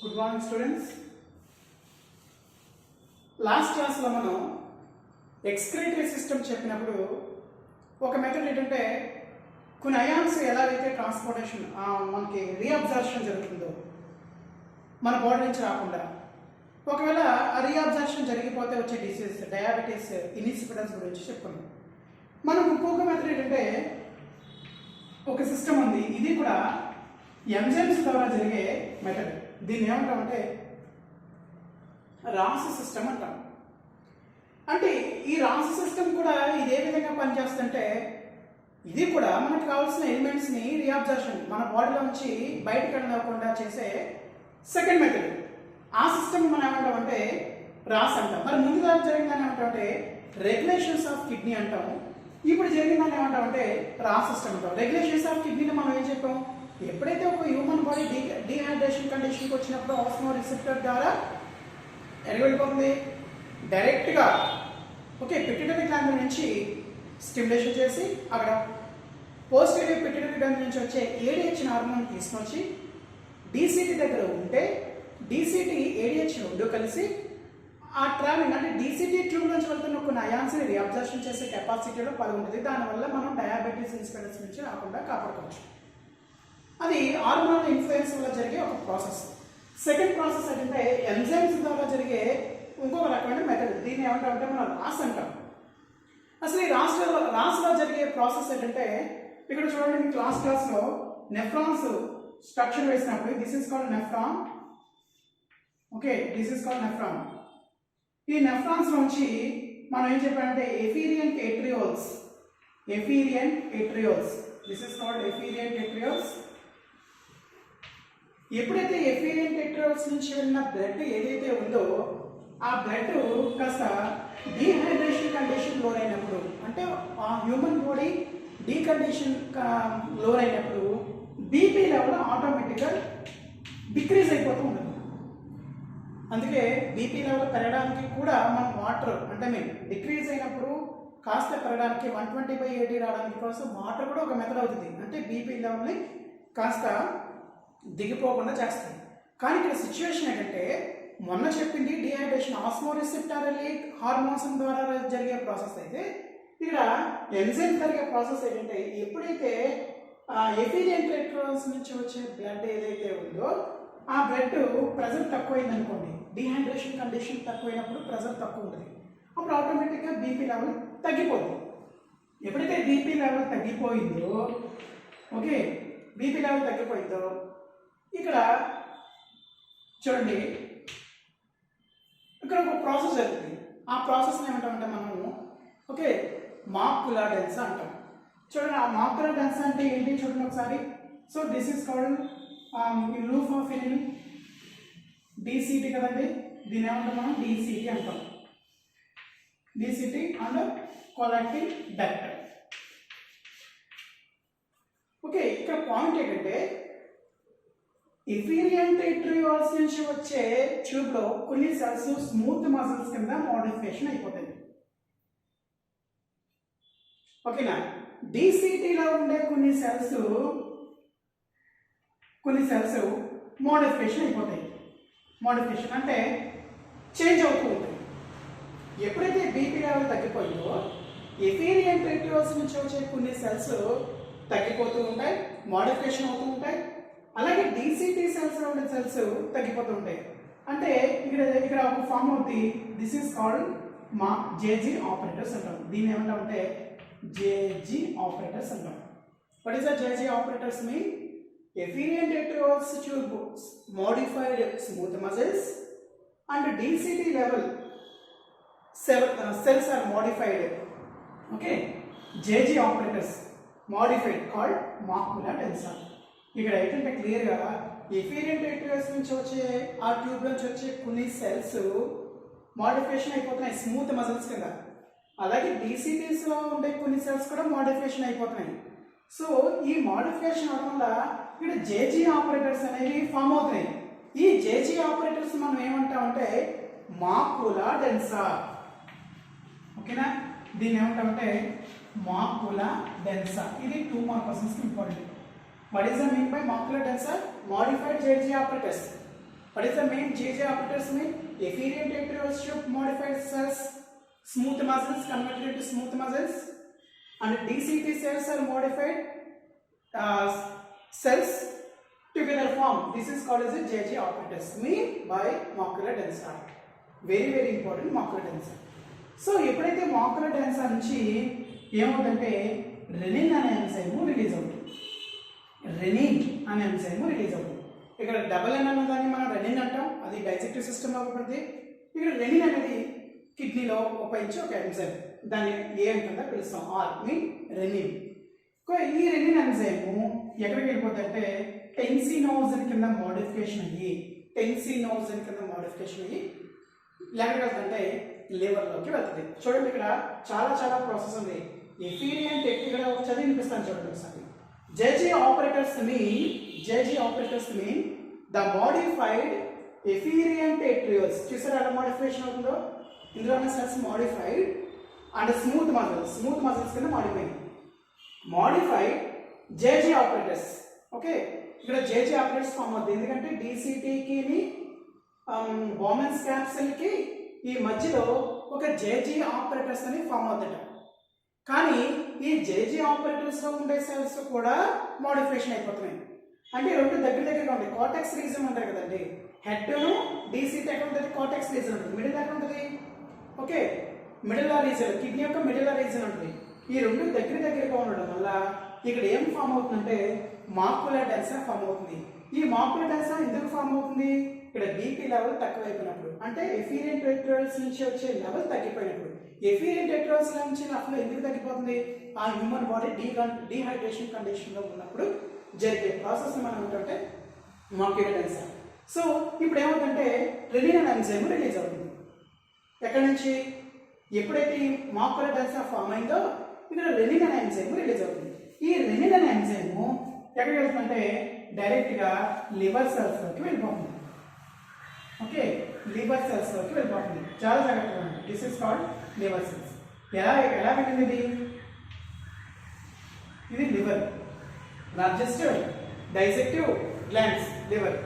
Good morning students. Last క్లాస్లో మనం excretory system చెప్పినప్పుడు ఒక మెథడ్ ఏంటంటే కొన్ని అయాన్స్ ఎలా అయితే ట్రాన్స్పోర్టేషన్ మనకి రీఅబ్జార్ప్షన్ జరుగుతుందో మన బాడీ నుంచి రాకుండా, ఒకవేళ ఆ రీఅబ్జార్ప్షన్ జరిగిపోతే వచ్చే డిసీజ్ డయాబెటీస్ ఇన్సిపిడన్స్ గురించి చెప్పుకున్నాం. మనం ఇంకొక మెథడ్ ఏంటంటే ఒక సిస్టమ్ ఉంది, ఇది కూడా ఎంజైమ్స్ ద్వారా జరిగే మెథడ్. దీన్ని ఏమంటామంటే రాస్ సిస్టమ్ అంటాం. అంటే ఈ రాస్ సిస్టమ్ కూడా ఇదే విధంగా పనిచేస్తుంటే ఇది కూడా మనకు కావాల్సిన ఎలిమెంట్స్ని రీఅబ్జార్ప్షన్ మన బాడీలో నుంచి బయటకు వెళ్ళకుండా చేసే సెకండ్ మెథడ్. ఆ సిస్టమ్ మనం ఏమంటామంటే రాస్ అంటాం. మరి ముందుగా జరిగిందని ఏమంటామంటే రెగ్యులేషన్స్ ఆఫ్ కిడ్నీ అంటాము. ఇప్పుడు జరిగిందని ఏమంటామంటే రాస్ సిస్టమ్ అంటాం. రెగ్యులేషన్స్ ఆఫ్ కిడ్నీని మనం ఏం చెప్పాం, ఎప్పుడైతే ఒక హ్యూమన్ బాడీ డీహైడ్రేషన్ కండిషన్కి వచ్చినప్పుడు ఆస్మో రిసెప్టర్ ద్వారా ఎక్కడికి వెళ్ళిపోతుంది, డైరెక్ట్గా పిట్యూటరీ గ్లాండ్ నుంచి స్టిమ్యులేషన్ చేసి అక్కడ పోస్టీరియర్ పిట్యూటరీ గ్లాండ్ నుంచి వచ్చే ఏడిహెచ్ హార్మోన్ తీసుకొచ్చి డీసీటీ దగ్గర ఉంటే డీసీటీ ఏడిహెచ్ రెండు కలిసి ఆ ట్రావెలింగ్ అంటే డీసీటీ ట్యూబ్ నుంచి వెళ్తున్న కొన్ని అయాన్స్ని రీఅబ్జార్ప్షన్ చేసే కెపాసిటీలో పాల్గొంటుంది. దానివల్ల మనం డయాబెటీస్ ఇన్సిపిడన్స్ నుంచి రాకుండా కాపాడుకోవచ్చు. అది హార్మోనల్ ఇన్ఫ్లుయెన్స్ వల్ల జరిగే ఒక ప్రాసెస్. సెకండ్ ప్రాసెస్ ఏంటంటే ఎంజైమ్స్ ద్వారా జరిగే ఇంకొక రకమైన మెథడ్. దీన్ని ఏమంటామంటే మనం రాస్ అంటాం. అసలు ఈ రాస్లో జరిగే ప్రాసెస్ ఏంటంటే ఇక్కడ చూడండి, మీ క్లాస్లో నెఫ్రాన్స్ స్ట్రక్చర్ వేసినప్పుడు this is called nephron. This is called nephron. ఈ నెఫ్రాన్స్ నుంచి మనం ఏం చెప్పామంటే afferent arterioles. This is called afferent arterioles. ఎప్పుడైతే ఎఫీరియన్ ఏట్రియోల్స్ నుంచి వెళ్ళిన బ్లడ్ ఏదైతే ఉందో ఆ బ్లడ్ కాస్త డీహైడ్రేషన్ కండిషన్ లోనైనప్పుడు, అంటే ఆ హ్యూమన్ బాడీ డీకండిషన్ లోనైనప్పుడు బీపీ లెవెల్ ఆటోమేటిక్గా డిక్రీజ్ అయిపోతూ ఉంటుంది. అందుకే బీపీ లెవెల్ పెరగడానికి కూడా మనం వాటర్ అంటే డిక్రీజ్ అయినప్పుడు కాస్త పెరగడానికి 120/80 రావడానికి కోసం వాటర్ కూడా ఒక మెథడ్ అవుతుంది. అంటే బీపీ లెవెల్ని కాస్త దిగిపోకుండా చేస్తుంది. కానీ ఇక్కడ సిచ్యువేషన్ ఏంటంటే మొన్న చెప్పింది డీహైడ్రేషన్ ఆస్మో రిసెప్టర్ హార్మోన్స్ ద్వారా జరిగే ప్రాసెస్ అయితే ఇక్కడ ఎంజైమ్ జరిగే ప్రాసెస్ ఏంటంటే ఎప్పుడైతే ఎఫీరియన్ ఏట్రియోల్స్ నుంచి వచ్చే బ్లడ్ ఏదైతే ఉందో ఆ బ్లడ్ ప్రెజర్ తక్కువైంది అనుకోండి, డీహైడ్రేషన్ కండిషన్ తక్కువైనప్పుడు ప్రెజర్ తక్కువ ఉంటుంది. అప్పుడు ఆటోమేటిక్గా బీపీ లెవెల్ తగ్గిపోతుంది. ఎప్పుడైతే బీపీ లెవెల్ తగ్గిపోయిందో ఇక్కడ చూడండి, ఇక్కడ ఒక ప్రాసెస్ జరుగుతుంది. ఆ ప్రాసెస్ని ఏమంటామంటే మనము మాక్యులర్ డెన్సా అంటాం. చూడండి, ఆ మాక్యులర్ డెన్సా అంటే ఏంటి చూడండి ఒకసారి. So this is called loop of Henle DCT కదండి. దీని ఏమంటాం మనం డీసీటీ అంటాం. DCT and collective duct. ఇక్కడ పాయింట్ ఏంటంటే ఎఫీరియన్ ఏట్రియోల్స్ నుంచి వచ్చే ట్యూబ్లో కొన్ని సెల్స్ స్మూత్ మజిల్స్ కింద మోడిఫికేషన్ అయిపోతాయి. ఓకేనా. డీసీటీలో ఉండే కొన్ని సెల్స్ మోడిఫికేషన్ అయిపోతాయి. మోడిఫికేషన్ అంటే చేంజ్ అవుతూ ఉంటాయి. ఎప్పుడైతే బీపీ లెవెల్ తగ్గిపోయిందో ఎఫీరియన్ ఏట్రియోల్స్ నుంచి వచ్చే కొన్ని సెల్స్ తగ్గిపోతూ ఉంటాయి, మోడిఫికేషన్ అవుతూ ఉంటాయి. అలాగే డీసీటీ సెల్స్లో ఉండే సెల్స్ తగ్గిపోతూ ఉంటాయి. అంటే ఇక్కడ ఒక ఫామ్ అవుతుంది. This is called JG operators అంటాం. దీన్ని ఏమంటామంటే జేజీ ఆపరేటర్స్ అంటాం. What is the JG operators mean? Afferent arterioles tube modified smooth muscles and DCT level cells are modified. JG operators modified called macular densa. ఇక్కడ ఏంటంటే క్లియర్గా ఎఫీరియన్ arterioles నుంచి వచ్చే ఆ ట్యూబ్ నుంచి వచ్చే కొన్ని సెల్స్ మోడిఫికేషన్ అయిపోతున్నాయి స్మూత్ మజిల్స్ కింద. అలాగే డీసీటీస్లో ఉండే కొన్ని సెల్స్ కూడా మోడిఫికేషన్ అయిపోతున్నాయి. సో ఈ మోడిఫికేషన్ అవడం వల్ల ఇక్కడ జేజీ ఆపరేటర్స్ అనేవి ఫామ్ అవుతున్నాయి. ఈ జేజీ ఆపరేటర్స్ మనం ఏమంటామంటే మాక్యులర్ డెన్సా. ఓకేనా. దీన్ని ఏమంటామంటే మాక్యులర్ డెన్సా. ఇది 2 మార్క్ క్వశ్చన్స్కి important. What is the mean by macular densa? Modified JG apparatus. What is the main JJ operators mean? Efferent arterioles should modified cells, smooth muscles converted into smooth muscles, and DCT cells are modified cells together form. This is called as a JJ operators mean by macular tensor. Very important macular tensor. So ఎప్పుడైతే macular tensor నుంచి ఏమవుతుందంటే rennin అనే enzyme release అవుతుంది. Rennin అనే enzyme release అవుతుంది. ఇక్కడ double ఎన్ అన్న దాన్ని మనం రెనిన్ అంటాం, అది డైజెస్టివ్ సిస్టమ్ పడుతుంది. ఇక్కడ రెనిన్ అనేది కిడ్నీలో ఉపయోగించే ఒక ఎంజైమ్, దాన్ని ఏ కింద పిలుస్తాం, ఆర్ మీన్ రెనిన్. ఈ రెనిన్ ఎంజైమ్ ఎక్కడికి వెళ్ళిపోతుందంటే టెన్సినోజన్ కింద మోడిఫికేషన్ అయ్యి ఎక్కడికి వెళ్తుందంటే లివర్లోకి వెళ్తుంది. చూడండి ఇక్కడ చాలా ప్రాసెస్ ఉంది. ఎఫీరియంట్ ఇక్కడ చదివి వినిపిస్తాను చూడండి ఒకసారి. JG operators mean the modified afferent arterioles. చూసారా ఎలా మోడిఫికేషన్ అవుతుందో? ఇందులో ఉన్న cells modified and smooth muscles కింద మోడిఫైడ్ జేజీ ఆపరేటర్స్. ఓకే, ఇక్కడ జేజీ ఆపరేటర్స్ ఫామ్ అవుతుంది. ఎందుకంటే డీసీటీకి బోమెన్స్ క్యాప్సిల్కి ఈ మధ్యలో ఒక జేజీ ఆపరేటర్స్ అని ఫామ్ అవుతాయి. కానీ ఈ జేజీ ఆపరేటర్స్లో ఉండే సెల్స్ కూడా మోడిఫికేషన్ అయిపోతున్నాయి. అంటే రెండు దగ్గరగా ఉంటాయి. కార్టెక్స్ రీజన్ అంటారు కదండి, హెడ్ను డీసీటీ ఎక్కడ ఉంటుంది? కార్టెక్స్ రీజన్ ఉంటుంది. మిడిల్ ఎక్కడ ఉంటుంది? ఓకే, మిడిల్ రీజన్, కిడ్నీ యొక్క మిడిల్ రీజన్ ఉంటుంది. ఈ రెండు దగ్గరగా ఉండడం వల్ల ఇక్కడ ఏం ఫామ్ అవుతుందంటే మాక్యులర్ టెన్సర్ ఫామ్ అవుతుంది. ఈ మాక్యులర్ టెన్సర్ ఎందుకు ఫామ్ అవుతుంది? ఇక్కడ బీపీ లెవెల్ తక్కువైపోయినప్పుడు, అంటే ఎఫీరియంట్ ఏట్రియోల్స్ నుంచి వచ్చే లెవెల్ తగ్గిపోయినప్పుడు. ఎఫీరియంట్ ఏట్రియోల్స్ నుంచి అసలు ఎందుకు తగ్గిపోతుంది? ఆ హ్యూమన్ బాడీ డీహైడ్రేషన్ కండిషన్లో ఉన్నప్పుడు జరిగే ప్రాసెస్ మనం ఏంటంటే మాక్యులర్ టెన్సర్. సో ఇప్పుడు ఏమవుతుందంటే రెనిన్ అనే ఎంజైమ్ రిలీజ్ అవుతుంది. ఎక్కడి నుంచి? ఎప్పుడైతే ఈ మాక్యులర్ టెన్సర్ ఫామ్ అయిందో ఇక్కడ రెనిన్ అనే ఎంజైమ్ రిలీజ్ అవుతుంది. ఈ రెనిన్ అనే ఎంజైమ్ ఎక్కడికి వెళ్తుందంటే డైరెక్ట్గా లివర్ సెల్స్లోకి వెళ్ళిపోతుంది. ఓకే, లివర్ సెల్స్లోకి వెళ్ళిపోతుంది. చాలా జాగ్రత్తగా ఉంది. This is called liver cells. ఎలా వెళ్ళింది? ఇది liver, largest digestive glands liver.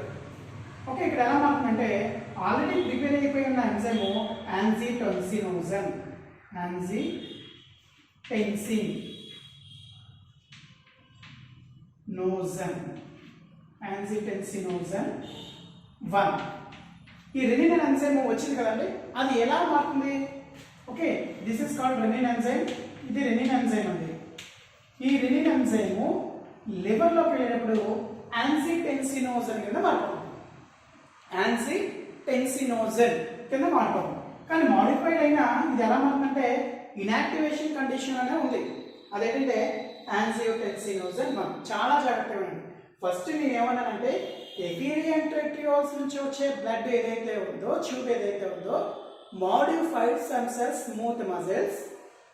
Okay, ఇక్కడ ఎలా మారుతుందంటే ఆల్రెడీ ప్రిపేర్ అయిపోయి ఉన్న ఎంజైమ్ యాంజిటెన్సినోజన్ 1. ఈ రెనిన్ ఎంజైమ్ వచ్చింది కదండి, అది ఎలా మారుతుంది? Okay, this is called rennin enzyme. ఇది రెనిన్ ఎంజైమ్ అండి. ఈ రెనిన్ ఎంజైమ్ లివర్లోకి వెళ్ళినప్పుడు యాంజిటెన్సినోజన్ కింద మారిపోతుంది. కానీ మాడిఫైడ్ అయినా ఇది ఎలా మారుతుందంటే ఇనాక్టివేషన్ కండిషన్ అనే ఉంది. అదేంటంటే యాంజియోటెన్సినోజన్ 1. చాలా జాగ్రత్తగా ఉంది. ఫస్ట్ నేను ఏమన్నానంటే ఎఫీరియంట్ ఏట్రియోల్స్ నుంచి వచ్చే బ్లడ్ ఏదైతే ఉందో, ట్యూబ్ ఏదైతే ఉందో, modified some cells, smooth muscles,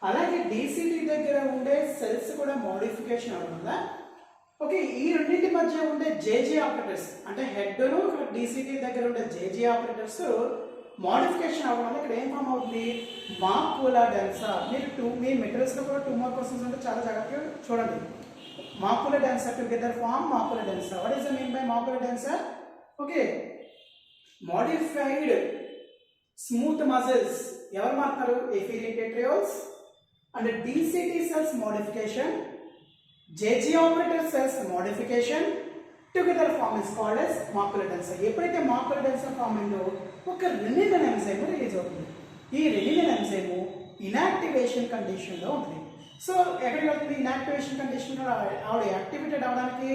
అలాగే డీసీటీ దగ్గర ఉండే సెల్స్ కూడా మోడిఫికేషన్ అవడం వల్ల ఓకే ఈ రెండింటి మధ్య ఉండే జేజీ ఆపరేటర్స్, అంటే హెడ్ను డీసీటీ దగ్గర ఉండే జేజీ ఆపరేటర్స్ మోడిఫికేషన్ అవ్వడం వల్ల ఇక్కడ ఏం ఫామ్ అవుతుంది? Macular tensor. మీ మెటీరియల్స్లో కూడా 2 more క్వశ్చన్స్ ఉంటే చాలా జాగ్రత్తగా చూడండి. Macular tensor together form macular tensor. What is the mean by macular tensor? Okay, modified smooth muscles. Ever markaru? Efferent arterioles and DCT cells modification, JJ operator cells modification together form is called as macular tensor. ఎప్పుడైతే macular tensor form అయిందో ఒక rennin అనే enzyme release అవుతుంది. ఈ rennin enzyme ఇనాక్టివేషన్ కండిషన్లో ఉంటుంది. So ఎక్కడికి వెళ్తుంది? ఇనాక్టివేషన్ కండిషన్లో ఆవిడ యాక్టివేటెడ్ అవడానికి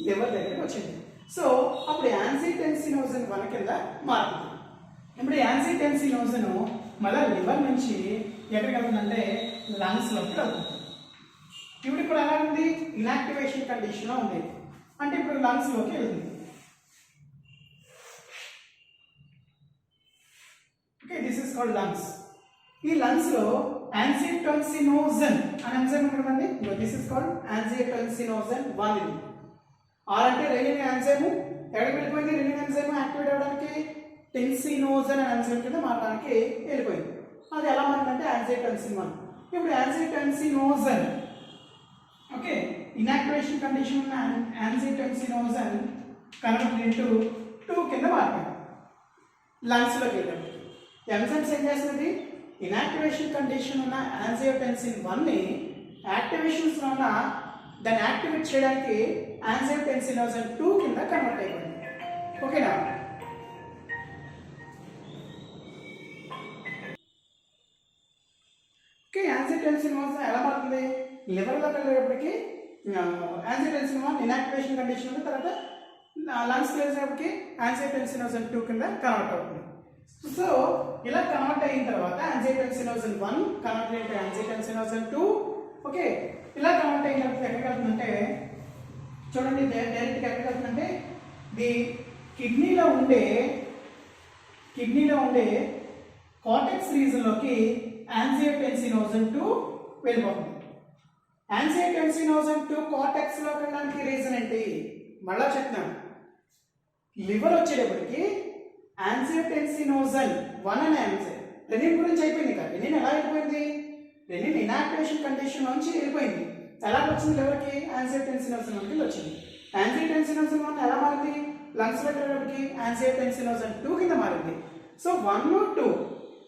లివర్ దగ్గరికి వచ్చింది. సో అప్పుడు యాంజిటెన్సినోజన్ 1 కింద మారుతుంది. ఇప్పుడు యాంజిటెన్సినోజన్ మళ్ళీ లివర్ నుంచి ఎక్కడికి వెళ్తుందంటే లంగ్స్లోకి వెళ్తుంది. ఇప్పుడు ఎలా ఉంది? ఇనాక్టివేషన్ కండిషన్లో ఉంది. అంటే ఇప్పుడు లంగ్స్లోకి వెళ్తుంది. Okay, this is called lungs. ఈ లంగ్స్లో యాంజిటెన్సినోజన్ అనే ఎంజైమ్ ఉంటుందండి. This is called angiotensinogen 1. R అంటే రెనిన్ ఎంజైమ్ ఎక్కడికి వెళ్ళిపోయింది? రెనిన్ ఎంజైమ్ యాక్టివేట్ అవ్వడానికి టెన్సినోజన్ అనే ఎంజైమ్ కింద మారడానికి వెళ్ళిపోయింది. అది ఎలా మారిందంటే యాంజిటెన్సిన్ 1. ఇప్పుడు యాంజిటెన్సినోజన్ ఓకే ఇనాక్టివేషన్ కండిషన్ ఉన్న యాంజిటెన్సినోజన్ కన్వర్టెడ్ ఇంటూ 2 కింద మారిపోయింది. లంగ్స్లోకి వెళ్ళేటప్పటికి ఎంజైమ్స్ ఏం చేస్తుంది, ఇనాక్టివేషన్ కండిషన్ ఉన్న యాంజియోటెన్సిన్ 1ని యాక్టివేషన్స్లో ఉన్న దాన్ని యాక్టివేట్ చేయడానికి యాంజియోటెన్సినోజన్ 2 కింద కన్వర్ట్ అయిపోయింది. ఓకేనా? ఓకే, యాంజియోటెన్సినోజన్ ఎలా మారుతుంది, లివర్లోకి వెళ్ళేటప్పటికి యాంజియోటెన్సిన్ 1 ఇనాక్టివేషన్ కండిషన్ ఉంది, తర్వాత లంగ్స్కి వెళ్ళేటప్పటికి యాంజియోటెన్సినోజన్ 2 కింద కన్వర్ట్ అవుతుంది. సో ఇలా కన్వర్ట్ అయిన తర్వాత యాంజియోటెన్సినోజన్ 1 కన్వర్ట్ అయితే యాంజియోటెన్సినోజన్ 2. ఓకే, ఇలా కన్వర్ట్ అయిన తర్వాత ఎక్కడికి వెళ్తుందంటే చూడండి, డైరెక్ట్గా ఎక్కడికి వెళ్తుందంటే ది కిడ్నీలో ఉండే కార్టెక్స్ రీజన్లోకి యాంజియోటెన్సినోజన్ 2 వెళ్ళిపోతుంది. యాంజియోటెన్సినోజన్ 2 కార్టెక్స్లోకి వెళ్ళడానికి రీజన్ ఏంటి, మళ్ళా చెప్తున్నాను. లివర్ వచ్చేటప్పటికి యాంజియోటెన్సినోజన్ 1 అనే ఎంజైమ్ రెనిన్ గురించి అయిపోయింది కదా. రెనిన్ ఎలా వెళ్ళిపోయింది, రెనిన్ ఇనాక్టివేషన్ కండిషన్ నుంచి వెళ్ళిపోయింది. ఎలా వచ్చింది లివర్కి, యాంజియోటెన్సినోజన్ 1కి వచ్చింది. యాంజియోటెన్సినోజన్ 1 ఎలా మారింది, లంగ్స్ వెళ్ళేటప్పటికి యాంజియోటెన్సినోజన్ 2 కింద మారింది. సో 1, 2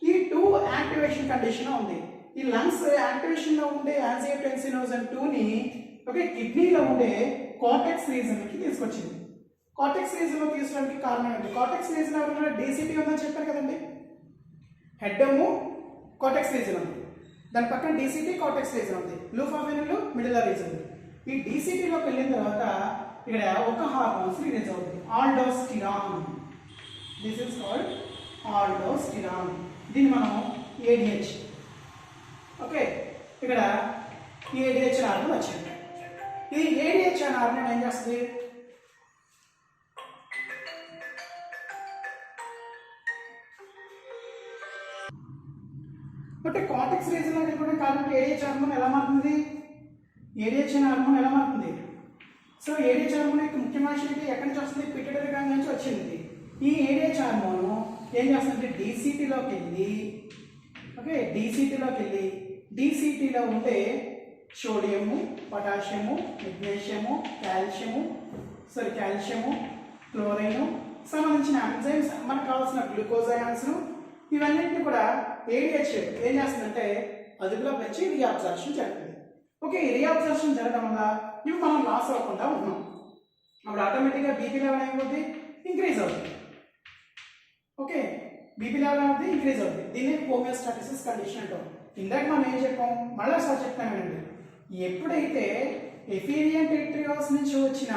ఈ 2 యాక్టివేషన్ కండిషన్ ఉంది. ఈ లంగ్స్ యాక్టివేషన్లో ఉండే యాంజియోటెన్సినోజన్ 2ని ఓకే కిడ్నీలో ఉండే కార్టెక్స్ రీజన్కి తీసుకొచ్చింది. కార్టెక్స్ రీజన్లో తీసుకోవడానికి కారణం ఏంటి, కార్టెక్స్ రీజన్ ఎవరైనా డీసీటీ ఉందని చెప్పారు కదండి. హెడ్ కార్టెక్స్ రీజన్ ఉంది, దాని పక్కన డీసీటీ కార్టెక్స్ రీజన్ ఉంది, లూప్ ఆఫ్ వెనులు మిడిల్ రీజన్. ఈ డీసీటీలోకి వెళ్ళిన తర్వాత ఇక్కడ ఒక హార్మోన్స్ రిలీజ్ అవుతుంది, aldosterone. This is called aldosterone. దీన్ని మనం ఏడిహెచ్. ఓకే, ఇక్కడ ఈ ఏడిహెచ్ హార్మోన్ వచ్చింది. ఈ ఏడిహెచ్ అనే హార్మోన్ ఏం చేస్తుంది, అంటే కార్టెక్స్ రీజన్లో వెళ్ళిపోవడం కారణం ఏడిహెచ్ హార్మోన్ ఎలా మారుతుంది, ఏడిహెచ్ అనే హార్మోన్ ఎలా మారుతుంది. సో ఏడిహెచ్ హార్మోన్ యొక్క ముఖ్యమైన విషయం ఎక్కడి నుంచి వస్తుంది, పిట్యూటరీ గ్లాండ్ నుంచి వచ్చింది. ఈ ఏడిహెచ్ హార్మోన్ ఏం చేస్తుందంటే డీసీటీలోకి వెళ్ళి ఓకే డీసీటీలో ఉంటే సోడియము, పొటాషియము, మెగ్నీషియము, కాల్షియము, క్లోరైను సంబంధించిన ఎంజైమ్స్ మనకు కావాల్సిన గ్లూకోజ్ అయాన్స్ ఇవన్నింటినీ కూడా ఏడిహెచ్ ఏం చేస్తుందంటే అదుపులో పెంచి రీఅబ్జార్ప్షన్ జరుగుతుంది. ఓకే, ఈ రీఅబ్జార్ప్షన్ జరగడం వల్ల ఇవి మనం లాస్ అవ్వకుండా ఉన్నాం. అప్పుడు ఆటోమేటిక్గా బీపీ లెవెల్ అయిపోతుంది, ఇంక్రీజ్ అవుతుంది. ఓకే, బీపీ లెవెల్ అనేది ఇంక్రీజ్ అవుతుంది. దీన్ని హోమియోస్టాటిసిస్ కండిషన్ అంటాం. ఇందాక మనం ఏం చెప్పాం, మళ్ళీ సార్ చెప్తానండి. ఎప్పుడైతే ఎఫీరియన్ టెట్రియోల్స్ నుంచి వచ్చిన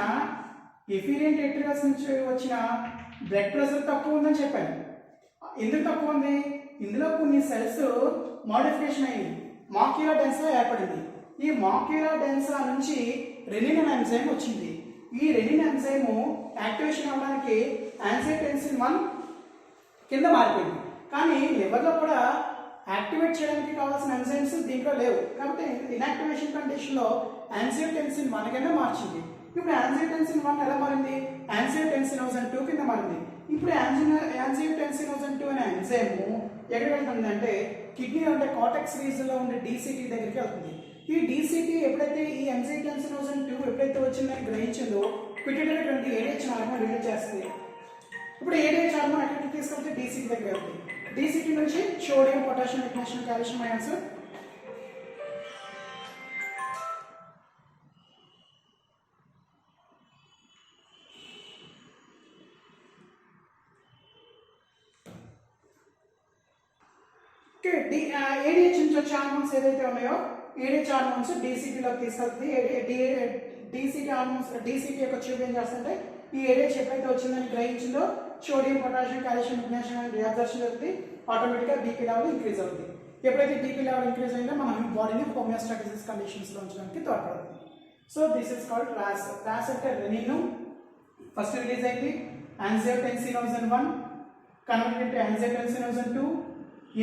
బ్లడ్ ప్రెషర్ తక్కువ ఉందని చెప్పాను. ఎందుకు తక్కువ ఉంది, ఇందులో కొన్ని సెల్స్ మోడిఫికేషన్ అయింది, మాక్యులర్ డెన్సా ఏర్పడింది. ఈ మాక్యులర్ డెన్సా నుంచి రెనిన్ అనే ఎంజైమ్ వచ్చింది. ఈ రెనిన్ ఎంజైమ్ యాక్టివేషన్ అవ్వడానికి యాంజియోటెన్సిన్ 1 కింద మారిపోయింది. కానీ లివర్లో కూడా యాక్టివేట్ చేయడానికి కావాల్సిన ఎంజైమ్స్ దీంట్లో లేవు. కాబట్టి ఇనాక్టివేషన్ కండిషన్లో యాంజియోటెన్సిన్ 1 కింద మార్చింది. ఇప్పుడు యాంజియోటెన్సిన్ 1 ఎలా మారింది, యాంజియోటెన్సినోజన్ 2 కింద మారింది. ఇప్పుడు యాంజియోటెన్సినోజన్ 2 అనే ఎంజైమ్ ఎక్కడికి వెళ్తుంది అంటే కిడ్నీలో ఉండే కార్టెక్స్ రీజన్లో ఉండే డీసీటీ దగ్గరికి వెళ్తుంది. ఈ డీసీటీ ఎప్పుడైతే ఈ యాంజియోటెన్సినోజన్ 2 ఎప్పుడైతే వచ్చిందని గ్రహించిందో పిట్యూటరీ గ్రంథి ఏడిహెచ్ హార్మోన్ రిలీజ్ చేస్తుంది. ఇప్పుడు ఏడిహెచ్ హార్మోన్ ఎక్కడికి తీసుకెళ్తే డీసీటీ దగ్గర వెళ్తుంది. డీసీటీ నుంచి sodium, potassium, magnesium, calcium ions ADH నుంచి వచ్చే హార్మోన్స్ ఏదైతే ఉన్నాయో ఏడిహెచ్ హార్మోన్స్ డీసీటీలోకి తీసుకెళ్తుంది. డీసీటీ యొక్క ట్యూబ్ ఏం చేస్తుంటే ఈ ఏడిహెచ్ ఎప్పుడైతే వచ్చిందని గ్రహించిందో sodium, potassium, calcium, magnesium reabsorption జరుగుతుంది. ఆటోమేటిక్గా బీపీ లెవెల్ ఇంక్రీజ్ అవుతుంది. ఎప్పుడైతే బీపీ లెవెల్ ఇంక్రీజ్ అయిందో మనం బాడీని హోమియోస్టాటిసిస్ కండిషన్స్లో ఉంచడానికి తోడ్పడుతుంది. So this is called RAS. RAS అంటే రెనిన్ ఫస్ట్ రిలీజ్ అయింది, యాంజియోటెన్సినోజన్ 1 కన్వర్ట్ ఇంటూ యాంజియోటెన్సినోజన్ 2.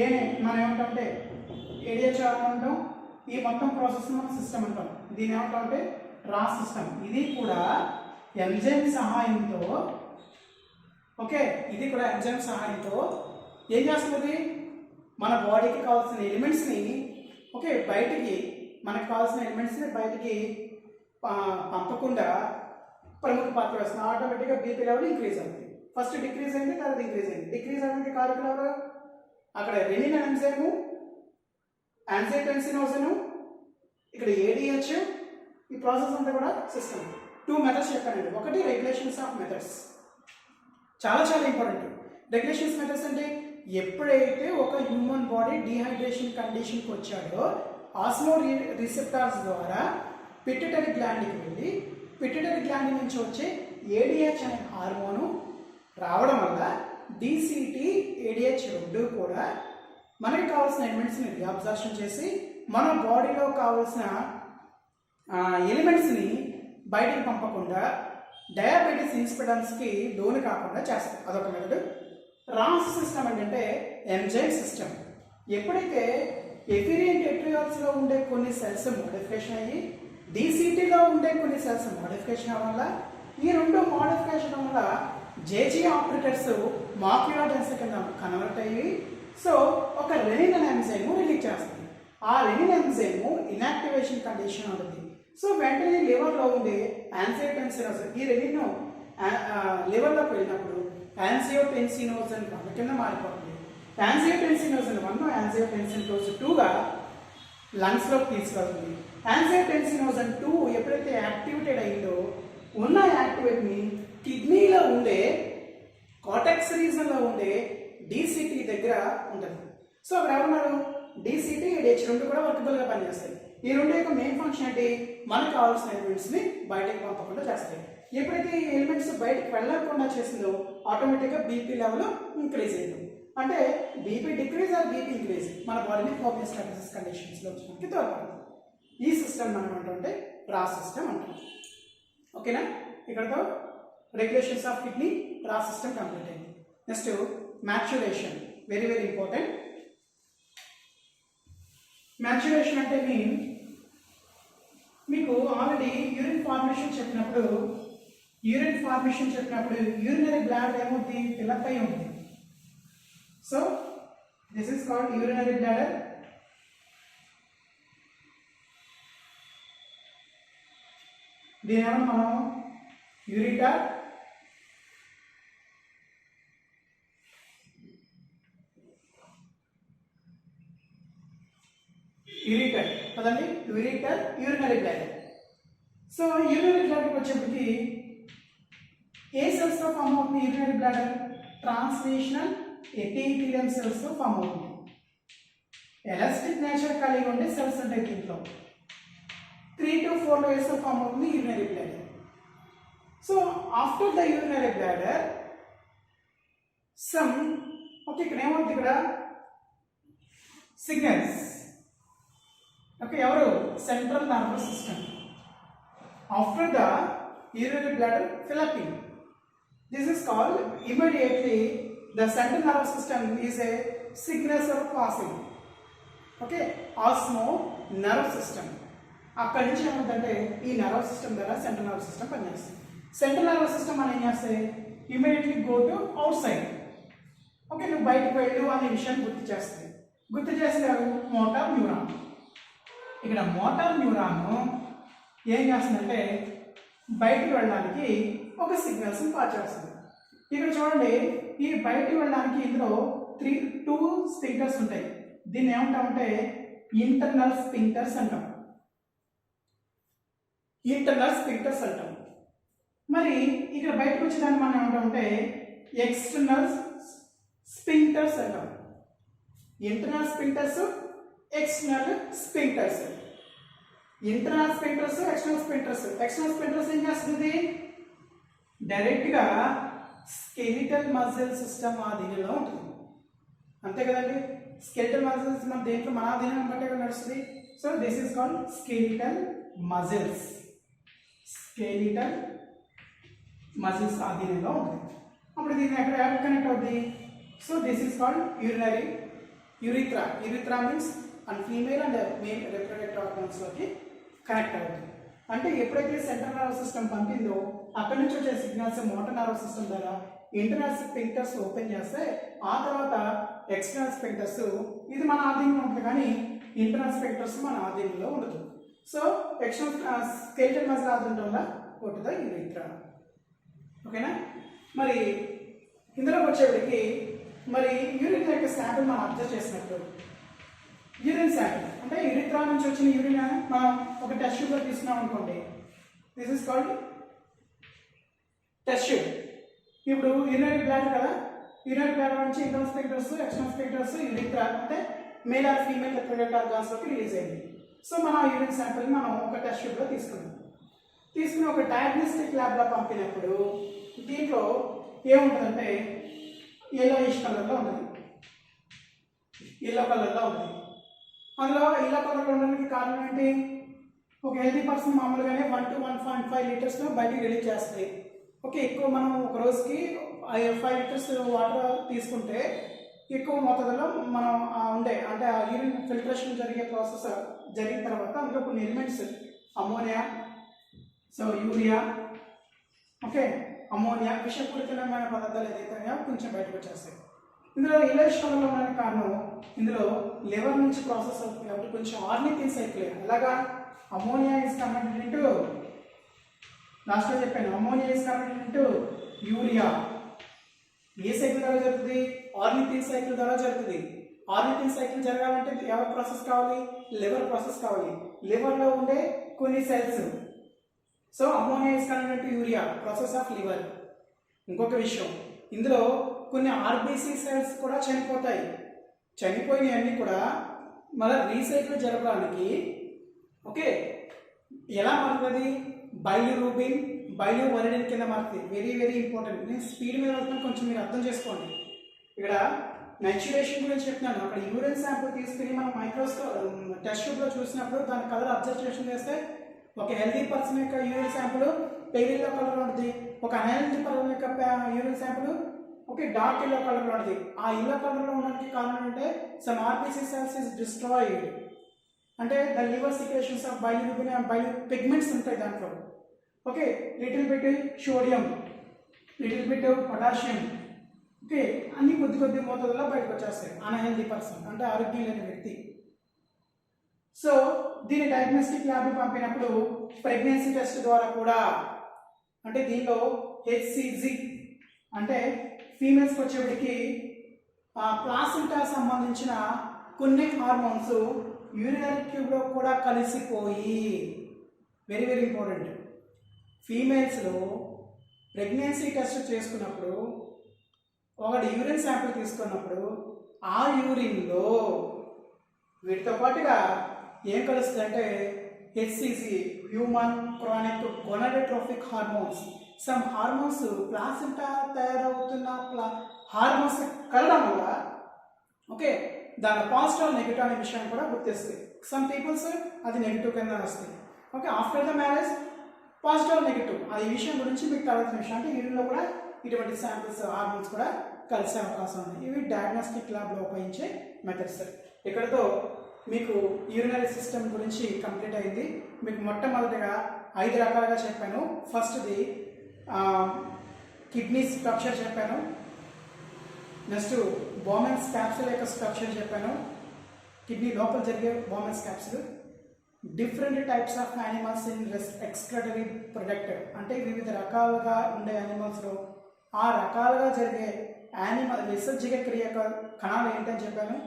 ఏనే మనం ఏమంటామంటే ఏడిహెచ్ హార్మోన్ అంటాం. ఈ మొత్తం ప్రాసెస్ మనం సిస్టమ్ అంటాం. దీని ఏమంటాం అంటే రాస్ సిస్టమ్. ఇది కూడా ఎంజైమ్ సహాయంతో ఏం చేస్తుంది, మన బాడీకి కావాల్సిన ఎలిమెంట్స్ని బయటికి పంపకుండా ప్రముఖ పాత్ర వేస్తుంది. ఆటోమేటిక్గా బీపీ లెవెల్ ఇంక్రీజ్ అవుతుంది. ఫస్ట్ డిక్రీజ్ అయింది, తర్వాత ఇంక్రీజ్ అయింది. డిక్రీజ్ అవ్వడానికి కారకులు ఎవరు? అక్కడ రెనిన్ ఎంజైము, యాంజియోటెన్సినోజన్, ఇక్కడ ఏడిహెచ్. ఈ ప్రాసెస్ అంతా కూడా సిస్టమ్. 2 మెథడ్స్ చెప్పానండి. ఒకటి రెగ్యులేషన్స్ ఆఫ్ మెథడ్స్, చాలా చాలా ఇంపార్టెంట్. రెగ్యులేషన్స్ మెథడ్స్ అంటే ఎప్పుడైతే ఒక హ్యూమన్ బాడీ డీహైడ్రేషన్ కండిషన్కి వచ్చాడో ఆస్మో రిసెప్టార్స్ ద్వారా పిట్యూటరీ గ్లాండ్కి వెళ్ళి పిట్యూటరీ గ్లాండ్ నుంచి వచ్చే ఏడిహెచ్ అనే హార్మోను రావడం వల్ల డిసిటి, ఏడిహెచ్ రెండు కూడా మనకి కావాల్సిన ఎలిమెంట్స్ని రీఅబ్జార్ప్షన్ చేసి మన బాడీలో కావాల్సిన ఎలిమెంట్స్ని బయటకు పంపకుండా డయాబెటీస్ ఇన్సిపిడెన్స్కి లోను కాకుండా చేస్తాం. అదొక మెథడ్. రాస్ సిస్టమ్ ఏంటంటే ఎంజైమ్ సిస్టమ్. ఎప్పుడైతే ఎఫిరియన్ ఎట్రియాల్స్లో ఉండే కొన్ని సెల్స్ మోడిఫికేషన్ అయ్యి డిసిటీలో ఉండే కొన్ని సెల్స్ మోడిఫికేషన్ అవ్వడం వల్ల ఈ రెండు మోడిఫికేషన్ వల్ల జేజీ ఆపరేటర్స్ మాక్యులర్ డెన్సిటీ కింద కన్వర్ట్ అయ్యి సో ఒక రెనిన్ అనే ఎంజైమ్ రిలీజ్ చేస్తుంది. ఆ రెనిన్ ఎంజైమ్ ఇన్యాక్టివేషన్ కండిషన్ ఉంటుంది. సో వెంటనే లివర్లో ఉండే యాంజియోటెన్సినోజన్, ఈ రెనిన్ లివర్లోకి వెళ్ళినప్పుడు యాంజియోటెన్సినోజన్ 1 కింద మారిపోతుంది. యాంజియోటెన్సినోజన్ 1, యాంజియోటెన్సిన్ 2గా లంగ్స్లోకి తీసుకెళ్తుంది. యాంజియోటెన్సినోజన్ 2 ఎప్పుడైతే యాక్టివేటెడ్ అయిందో ఉన్న యాక్టివేట్ని కిడ్నీలో ఉండే కార్టెక్స్ రీజన్లో ఉండే డిసిటీ దగ్గర ఉంటుంది. సో అక్కడ ఎవరున్నారు? డిసిటీ, ఏడిహెచ్ రెండు కూడా వర్కబుల్గా పనిచేస్తాయి. ఈ రెండు యొక్క మెయిన్ ఫంక్షన్ ఏంటి? మనకు కావాల్సిన ఎలిమెంట్స్ని బయటకు పంపకుండా చేస్తాయి. ఎప్పుడైతే ఈ ఎలిమెంట్స్ బయటకు వెళ్ళకుండా చేసిందో ఆటోమేటిక్గా బీపీ లెవెల్ ఇంక్రీజ్ అయింది. అంటే BP decrease or BP increase మన బాడీని హోమియోస్టాసిస్ కండిషన్స్లో వచ్చడానికి తోడ్పడుతుంది. ఈ సిస్టమ్ మనం అంటే రాస్ సిస్టమ్ అంటాం. ఓకేనా? ఇక్కడతో regulations of kidney, RAS system complete అయింది. Next maturation, very very important. Maturation అంటే మీకు ఆల్రెడీ యూరిన్ ఫార్మేషన్ చెప్పినప్పుడు యూరినరీ బ్లాడర్ ఏమవుతుంది? ఫిలప్ అయి ఉంటుంది. So this is called urinary bladder. దీని మనం యూరిటర్, కదండి, యూరిటర్, యూరినరీ బ్లాడర్. సో యూరినరీ బ్లాడర్కి వచ్చేప్పటికి ఏ సెల్స్తో ఫామ్ అవుతుంది? యూరినరీ బ్లాడర్ ట్రాన్స్లేషనల్ ఎపిథీలియం సెల్స్తో ఫామ్ అవుతుంది. ఎలాస్టిక్ నేచర్ కలిగి ఉండే సెల్స్ ఉంటాయి దీంట్లో. 3 to 4 layers తో ఫామ్ అవుతుంది urinary bladder. So after the urinary bladder some ఇక్కడ ఏమవుతుంది? ఇక్కడ సిగ్నల్స్. ఓకే, ఎవరు? Central nervous system. After the urinary bladder filling, this is called immediately the central nervous system is a signals are passing. Okay, ఆస్మో nerve system. అక్కడి నుంచి ఏమవుతుందంటే ఈ nerve system ద్వారా సెంట్రల్ నర్వ్ సిస్టమ్ పనిచేస్తుంది. Central nerve system మనం ఏం చేస్తే immediately go to outside. Okay, నువ్వు బయటకు వెళ్ళు అనే విషయాన్ని గుర్తు చేస్తారు మోటార్ న్యూరాన్. ఇక్కడ మోటార్ న్యూరాన్ ఏం చేస్తుందంటే బయటకు వెళ్ళడానికి ఒక సిగ్నల్స్ పాస్ చేస్తుంది. ఇక్కడ చూడండి, ఈ బయటకు వెళ్ళడానికి ఇందులో 2 స్పింక్టర్స్ ఉంటాయి. దీన్ని ఏమంటామంటే ఇంటర్నల్ స్పింక్టర్స్ అంటాం. మరి ఇక్కడ బయటకు వచ్చేదాన్ని మనం ఏమంటామంటే ఎక్స్టర్నల్ స్పింక్టర్స్ అంటాం. Internal sphincters, external sphincters. Internal sphincters, external sphincters. External sphincters ఏం చేస్తుంది? డైరెక్ట్గా స్కెలిటల్ మజిల్ సిస్టమ్ ఆధీనంలో ఉంటుంది. అంతే కదండి, స్కెలిటల్ మజిల్స్ మన దేంట్లో మన ఆధీనం బట్టే నడుస్తుంది. So this is called skeletal muscles. Skeletal muscles ఆధీనంలో ఉంటుంది. అప్పుడు దీన్ని ఎక్కడ కనెక్ట్ అవుతుంది? So this is called urethra means and female and male reproductive ఆర్గన్స్లోకి కనెక్ట్ అవుతుంది. అంటే ఎప్పుడైతే సెంట్రల్ నర్వస్ సిస్టమ్ పంపిందో అక్కడి నుంచి వచ్చే సిగ్నల్స్ మోటార్ నర్వస్ సిస్టమ్ ద్వారా ఇంటర్నల్ స్పింక్టర్స్ ఓపెన్ చేస్తే ఆ తర్వాత ఎక్స్టర్నల్ స్పింక్టర్స్ ఇది మన ఆధీనంలో ఉంటుంది, కానీ ఇంటర్నల్ స్పింక్టర్స్ మన ఆధీనంలో ఉండదు. సో ఎక్స్టర్నల్ స్కెలిటల్ మజిల్ ఆధీనం వల్ల కొట్టుదా యూరిథ్రా. ఓకేనా? మరి ఇందులోకి వచ్చేప్పటికి మరి యూరిన్ యొక్క శాంపిల్ మనం అబ్జర్వ్ చేసినప్పుడు యూరిన్ శాంపిల్ అంటే యూరిత్రా నుంచి వచ్చిన యూరిన్ మనం ఒక టెస్ట్ ట్యూబ్లో తీసుకున్నాం అనుకోండి. This is called test tube. ఇప్పుడు యూరినరీ బ్లాడర్ కదా, యూరినరీ బ్లాడర్ నుంచి ఇంటర్నల్ స్పెక్టర్స్, ఎక్స్టర్నల్ స్పెక్టర్స్, యూరిత్రా అంటే male or female reproductive organs లోకి రిలీజ్ అయింది. సో మనం ఆ యూరిన్ శాంపిల్ మనం ఒక టెస్ట్ ట్యూబ్లో తీసుకుని ఒక డయాగ్నోస్టిక్ ల్యాబ్లో పంపినప్పుడు దీంట్లో ఏముంటుందంటే yellowish కలర్లో ఉంటుంది, ఎల్లో కలర్లో ఉంటుంది. అందులో ఎల్లో కలర్లో ఉండడానికి కారణం ఏంటి? ఒక హెల్తీ పర్సన్ మామూలుగానే 1 to 1.5 లీటర్స్ బయటికి రిలీజ్ చేస్తాయి. ఓకే, ఎక్కువ మనం ఒక రోజుకి 5 లీటర్స్ వాటర్ తీసుకుంటే ఎక్కువ మోతాదులో మనం ఉండే అంటే ఆ యూరిన్ ఫిల్టరేషన్ జరిగే ప్రాసెస్ జరిగిన తర్వాత అందులో కొన్ని elements ammonia, so urea, okay ammonia విషపూరితమైన పదార్థాలు ఏదైతే కొంచెం బయటకు వచ్చేస్తాయి. ఇందులో ఎల్లోయిష్ కలర్లో ఉండడానికి కారణం ఇందులో లివర్ నుంచి ప్రాసెస్ అవుతుంది కాబట్టి కొంచెం ఆర్నిథిన్ సైకిల్. అలాగా అమోనియా ఇస్ కన్వర్టెడ్ ఇంటూ, లాస్ట్లో చెప్పాను, ammonia is converted into urea. A cycle ద్వారా జరుగుతుంది? ఆర్నిథిన్ సైకిల్ ద్వారా జరుగుతుంది. ఆర్నిథిన్ సైకిల్ జరగాలంటే ఎవరి ప్రాసెస్ కావాలి? లివర్ ప్రాసెస్ కావాలి. లివర్లో ఉండే కొన్ని cells, so ammonia is converted to urea, process of liver. ఇంకొక విషయం, ఇందులో కొన్ని ఆర్బీసీ సెల్స్ కూడా చనిపోతాయి. చనిపోయినవన్నీ కూడా మళ్ళీ రీసైకిల్ జరపడానికి ఓకే ఎలా మారుతుంది? బైలిరూబిన్, బైలివరిడిన్ కింద మారుతుంది. Very very important. నేను స్పీడ్ మీద వెళ్తాను, కొంచెం మీరు అర్థం చేసుకోండి. ఇక్కడ మెచ్యురేషన్ గురించి చెప్తున్నాను. అక్కడ యూరిన్ శాంపుల్ తీసుకుని మనం టెస్ట్ ట్యూబ్లో చూసినప్పుడు దాని కలర్ అబ్జర్వేషన్ చేస్తే ఒక హెల్తీ పర్సన్ యొక్క urine sample pale yellow colour ఉంటుంది, ఒక అన్హెల్తీ పర్సన్ యొక్క urine sample okay dark yellow కలర్లో ఉంటుంది. ఆ ఎల్లో కలర్లో ఉండడానికి కారణం అంటే some RBC cells is destroyed, అంటే the liver secretions of bilirubin and bile pigments ఉంటాయి దాంట్లో. Okay, little bit sodium, little bit potassium, okay అన్ని కొద్ది మోతాదులో బయటకు వచ్చేస్తాయి అన్హెల్తీ పర్సన్ అంటే ఆరోగ్యం లేని వ్యక్తి. సో దీన్ని డయాగ్నోస్టిక్ ల్యాబ్కి పంపినప్పుడు ప్రెగ్నెన్సీ టెస్ట్ ద్వారా కూడా, అంటే దీనిలో హెచ్సిజి అంటే ఫీమేల్స్కి వచ్చేప్పటికి ప్లాసెంటా సంబంధించిన కొన్ని హార్మోన్స్ యూరినరీ ట్యూబ్లో కూడా కలిసిపోయి, వెరీ వెరీ ఇంపార్టెంట్, ఫీమేల్స్లో ప్రెగ్నెన్సీ టెస్ట్ చేసుకున్నప్పుడు ఒకటి యూరిన్ శాంపిల్ తీసుకున్నప్పుడు ఆ యూరిన్లో వీటితో పాటుగా ఏం కలుస్తుందంటే HCC, human chronic gonadotrophic hormones, some hormones placenta తయారవుతున్న హార్మోన్స్ కలడం వల్ల ఓకే దాని పాజిటివ్ నెగిటివ్ అనే విషయాన్ని కూడా గుర్తిస్తుంది. సమ్ పీపుల్స్ అది నెగిటివ్ కింద వస్తుంది. Okay, after the marriage positive negative అది విషయం గురించి మీకు తర్వాత విషయం, అంటే యూరిన్లో కూడా ఇటువంటి శాంపిల్స్ హార్మోన్స్ కూడా కలిసే అవకాశం ఉంది. ఇవి డయాగ్నోస్టిక్ ల్యాబ్లో ఉపయోగించే మెథడ్స్. ఇక్కడతో మీకు యూరినరీ సిస్టమ్ గురించి కంప్లీట్ అయింది. మీకు మొట్టమొదటిగా 5 రకాలుగా చెప్పాను. ఫస్ట్ది కిడ్నీ స్ట్రక్చర్ చెప్పాను, నెక్స్ట్ బోమెన్స్ క్యాప్సుల్ యొక్క స్ట్రక్చర్ చెప్పాను, కిడ్నీ లోపల జరిగే Bowman's capsule, different types of animals in excretory product అంటే వివిధ రకాలుగా ఉండే యానిమల్స్లో ఆ రకాలుగా జరిగే యానిమల్ విసర్జిక క్రియ కణాలు ఏంటని చెప్పాను.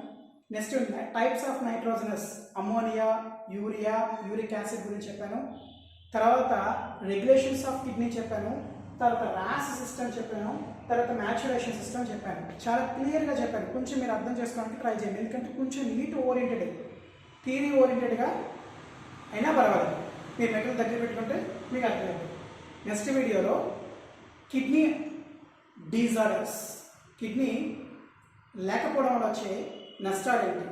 Next types of nitrogenous, ammonia, urea, uric acid గురించి చెప్పాను. తర్వాత రెగ్యులేషన్స్ ఆఫ్ కిడ్నీ చెప్పాను. తర్వాత ర్యాస్ సిస్టమ్ చెప్పాను. తర్వాత మ్యాచురేషన్ సిస్టమ్ చెప్పాను. చాలా క్లియర్గా చెప్పాను. కొంచెం మీరు అర్థం చేసుకోవడానికి ట్రై చేయండి, ఎందుకంటే కొంచెం నీట్ ఓరియంటెడ్, థియరీ ఓరియంటెడ్గా అయినా పర్వాలేదు. మీరు మెటీరియల్ దగ్గర పెట్టుకుంటే మీకు అర్థమవుతుంది. నెక్స్ట్ వీడియోలో కిడ్నీ డిజార్డర్స్, కిడ్నీ లేకపోవడం వల్ల వచ్చే నష్టాలు ఏంటి,